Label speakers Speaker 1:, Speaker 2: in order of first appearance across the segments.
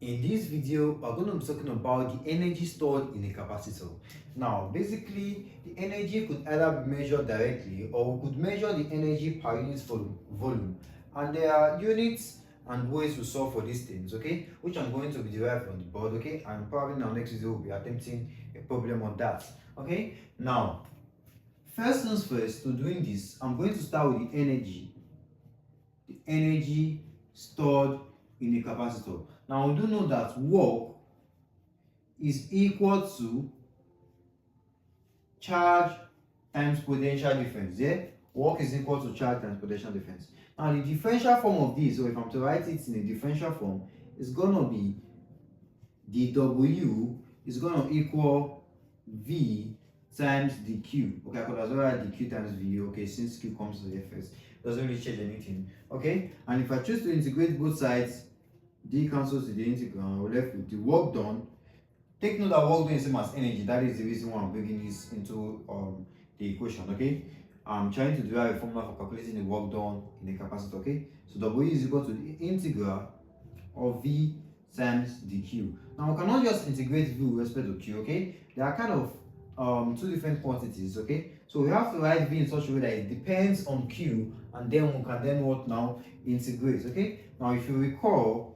Speaker 1: In this video, we're going to be talking about the energy stored in a capacitor. Now, basically, the energy could either be measured directly or we could measure the energy per unit volume. And there are units and ways to solve for these things, okay? Which I'm going to be derived on the board, okay? And probably in our next video, we'll be attempting a problem on that, okay? Now, first things first, to doing this, I'm going to start with the energy stored in a capacitor. Now we do know that work is equal to charge times potential difference. Yeah, work is equal to charge times potential difference. Now the differential form of this, so if I'm to write it in a differential form, it's gonna be the W is gonna equal V times the Q. Okay, I could as well write the Q times V. Okay, since Q comes to the first, doesn't really change anything. Okay, and if I choose to integrate both sides, D cancels to the integral, and we're left with the work done. Take note that work done is same as energy. That is the reason why I'm bringing this into the equation. Okay, I'm trying to derive a formula for calculating the work done in a capacitor. Okay, so W is equal to the integral of V times dq. Now we cannot just integrate V with respect to Q. Okay, they are kind of two different quantities. Okay, so we have to write V in such a way that it depends on Q, and then we can then what now integrate. Okay, now if you recall,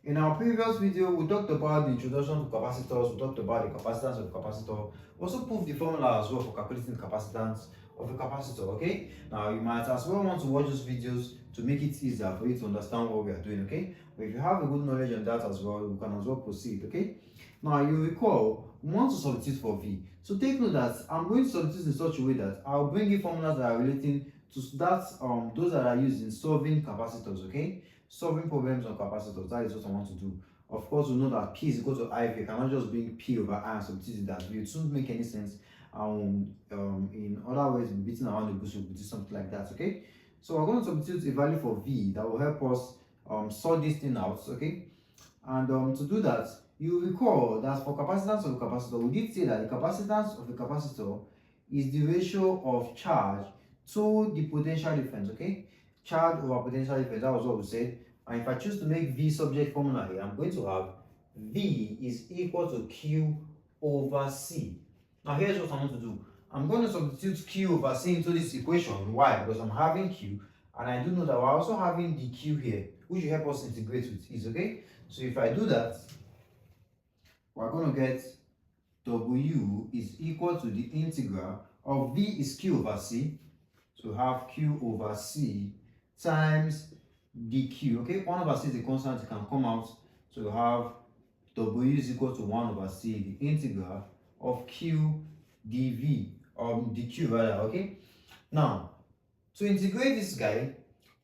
Speaker 1: in our previous video, we talked about the introduction to capacitors, we talked about the capacitance of the capacitor, we also proved the formula as well for calculating the capacitance of a capacitor, okay? Now, you might as well want to watch those videos to make it easier for you to understand what we are doing, okay? But if you have a good knowledge on that as well, you can as well proceed, okay? Now, you recall, we want to substitute for V. So take note that I'm going to substitute in such a way that I'll bring you formulas that are relating to that, those that are used in solving capacitors, okay? Solving problems on capacitors, that is what I want to do. Of course, we know that P is equal to IV. I cannot just bring P over I and substitute that. It won't make any sense. In other words, beating around the bush, we'll do something like that, okay? So we're going to substitute a value for V that will help us sort this thing out, okay? And to do that, you recall that for capacitance of a capacitor, we did say that the capacitance of a capacitor is the ratio of charge to the potential difference, okay? Charge over potential difference, that was what we said. And if I choose to make V subject formula here, I'm going to have V is equal to Q over C. Now here's what I'm going to do. I'm going to substitute Q over C into this equation. Why? Because I'm having Q, and I do know that we're also having the Q here, which will help us integrate with ease, okay? So if I do that, we're going to get W is equal to the integral of V is Q over C. So have Q over C times dq. Okay, 1 over c is a constant, it can come out. So you have W is equal to 1 over c, the integral of Q dv, dq rather. Okay, now to integrate this guy,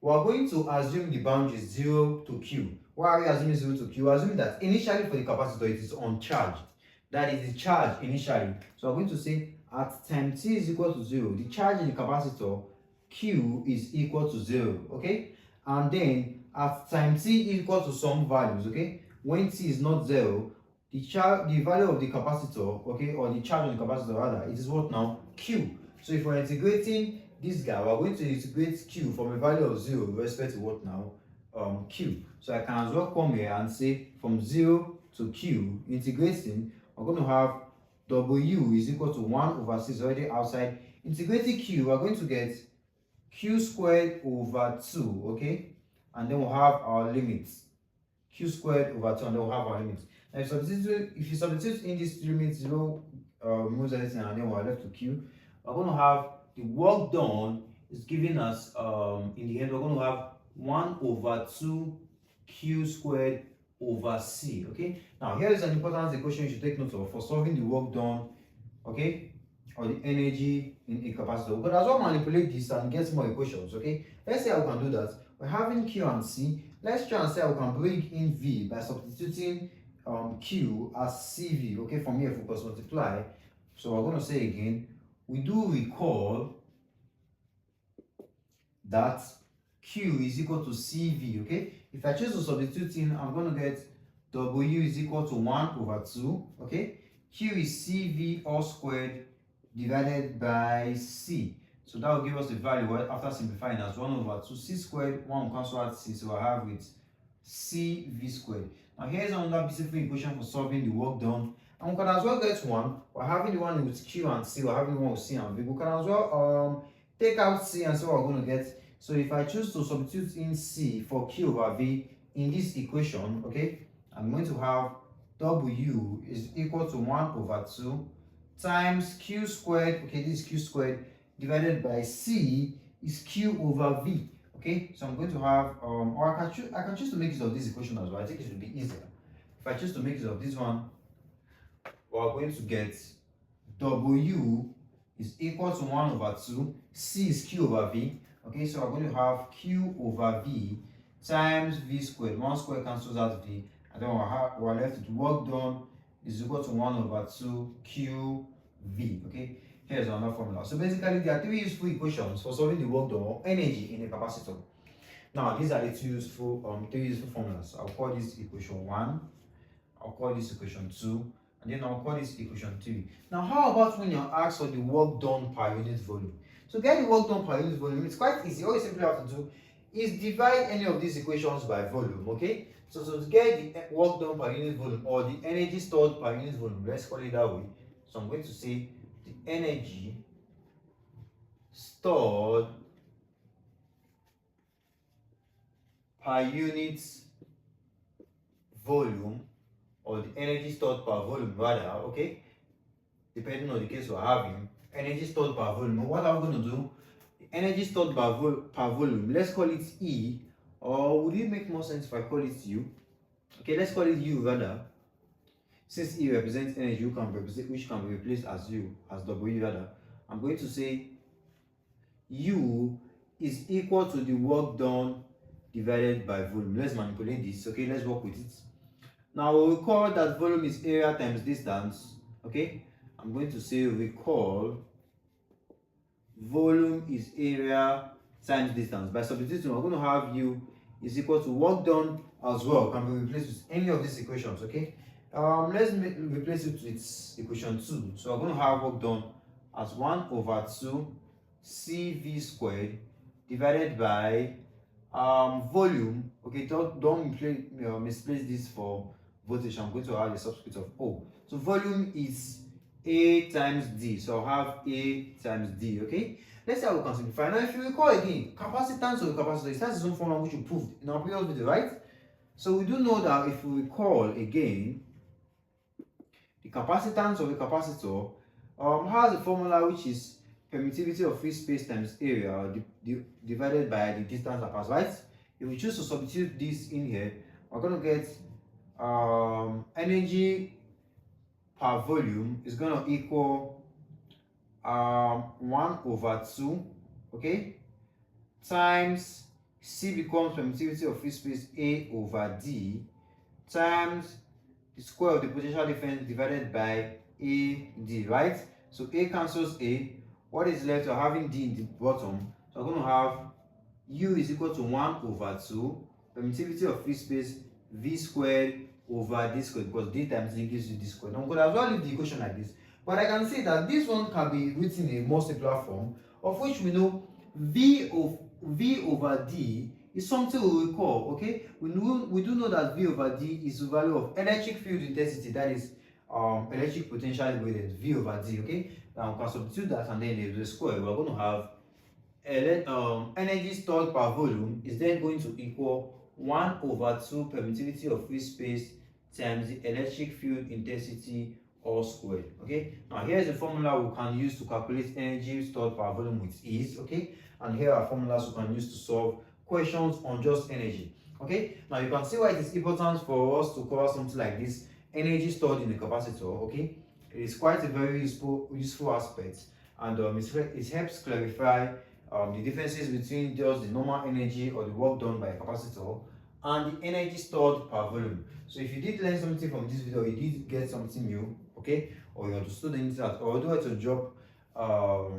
Speaker 1: we are going to assume the boundary is 0 to Q. Why are we assuming 0 to Q? We're assuming that initially for the capacitor it is uncharged. That is the charge initially. So we're going to say at time t is equal to 0, the charge in the capacitor Q is equal to 0, okay? And then at time t is equal to some values, okay? When t is not 0, the value of the capacitor, okay, or the charge on the capacitor rather, it is what now? Q. So if we're integrating this guy, we're going to integrate Q from a value of 0 with respect to what now? Q. So I can as well come here and say from 0 to Q, integrating, we're going to have W is equal to 1 over 6 already outside. Integrating Q, we're going to get Q squared over 2, okay? And then we'll have our limits. Q squared over 2, and then we'll have our limits. Now if you substitute in these limits, 0 removes anything, and then we're left to Q. We're going to have the work done is giving us, in the end, we're going to have 1 over 2 Q squared over C, okay? Now, here is an important equation you should take note of for solving the work done, okay? Or the energy in a capacitor. But as well manipulate this and get more equations, okay? Let's see how we can do that. We're having Q and C. Let's try and see how we can bring in V by substituting Q as CV, okay? From here, focus multiply. So we're going to say again, we do recall that Q is equal to CV, okay? If I choose to substitute in, I'm going to get W is equal to 1 over 2, okay? Q is CV all squared divided by C. So that will give us the value after simplifying as 1 over 2 C squared. 1 will cancel out C, so I have with CV squared. Now here's another beautiful equation for solving the work done. And we can as well get one. We're having the one with Q and C, we're having the one with C and V. We can as well take out C and see what we're going to get. So if I choose to substitute in C for Q over V in this equation, okay, I'm going to have W is equal to 1 over 2 times Q squared, okay, this is Q squared, divided by C is Q over V. Okay, so I'm going to have or I can choose to make use of this equation as well. I think it will be easier. If I choose to make use of this one, we're going to get W is equal to 1 over 2, C is Q over V. Okay, so we're going to have Q over V times V squared. 1 square cancels out V, and then we're left with work done is equal to 1 over 2 Q V. Okay, here's another formula. So basically, there are three useful equations for solving the work done or energy in a capacitor. Now, these are the three useful formulas. I'll call this equation 1, I'll call this equation 2, and then I'll call this equation 3. Now, how about when you're asked for the work done per unit volume? To get the work done per unit volume, it's quite easy. All you simply have to do is divide any of these equations by volume, okay? So to get the work done per unit volume or the energy stored per unit volume, let's call it that way. So I'm going to say the energy stored per unit volume, or the energy stored per volume rather, okay, depending on the case we're having, energy stored per volume. What are we going to do? The energy stored per volume, let's call it E, or would it make more sense if I call it U? Okay, let's call it U rather. Since E represents energy, which can be replaced as U, as W rather, I'm going to say U is equal to the work done divided by volume. Let's manipulate this, okay, let's work with it. Now we'll recall that volume is area times distance, okay. I'm going to say recall volume is area times distance. By substituting, we're going to have U is equal to work done as well, can be replaced with any of these equations, okay. Let's replace it with equation 2. So we're going to have work done as 1 over 2 CV squared divided by volume, okay. Don't misplace this for voltage. I'm going to add a subscript of O. So volume is A times D. So I'll have A times D, okay. Let's see how we can simplify. Now, if you recall again, capacitance of the capacitor, it has its own formula which we proved in our previous video, right? So we do know that if we recall again, the capacitance of a capacitor has a formula which is permittivity of free space times area divided by the distance apart, right? If we choose to substitute this in here, we're going to get energy per volume is going to equal 1 over 2, okay, times C becomes permittivity of free space A over D times the square of the potential difference divided by AD, right? So A cancels A. What is left? We're having D in the bottom. So we're going to have U is equal to 1 over 2 permittivity of free space V squared over D squared, because D times D gives you D squared. Now, I'm going to as well leave the equation like this. But I can see that this one can be written in a more simpler form, of which we know V over D is something we recall, okay? We do know that V over D is the value of electric field intensity, that is electric potential divided V over D, okay? Now we can substitute that, and then the square, we're going to have energy stored per volume is then going to equal 1 over 2 permittivity of free space times the electric field intensity all squared, okay. Now here's the formula we can use to calculate energy stored per volume with ease, okay. And here are formulas we can use to solve questions on just energy, okay. Now you can see why it is important for us to cover something like this, energy stored in a capacitor, okay. It is quite a very useful aspect, and it helps clarify the differences between just the normal energy or the work done by a capacitor and the energy stored per volume. So if you did learn something from this video, you did get something new, okay, or you understood anything, or do it to drop a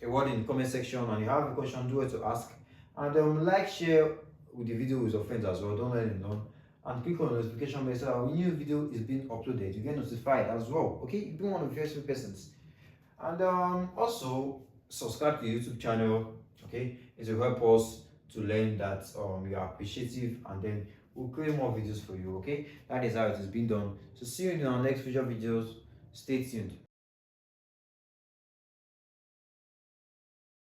Speaker 1: word in the comment section, and you have a question, do it to ask, and like, share with the video with your friends as well. Don't let it alone, and click on the notification bell so that when new video is being uploaded, you get notified as well, okay. You be one of the first persons, and also subscribe to the YouTube channel, okay. It will help us to learn that we are appreciative, and then we'll create more videos for you. Okay, that is how it is being done. So see you in our next future videos. Stay tuned.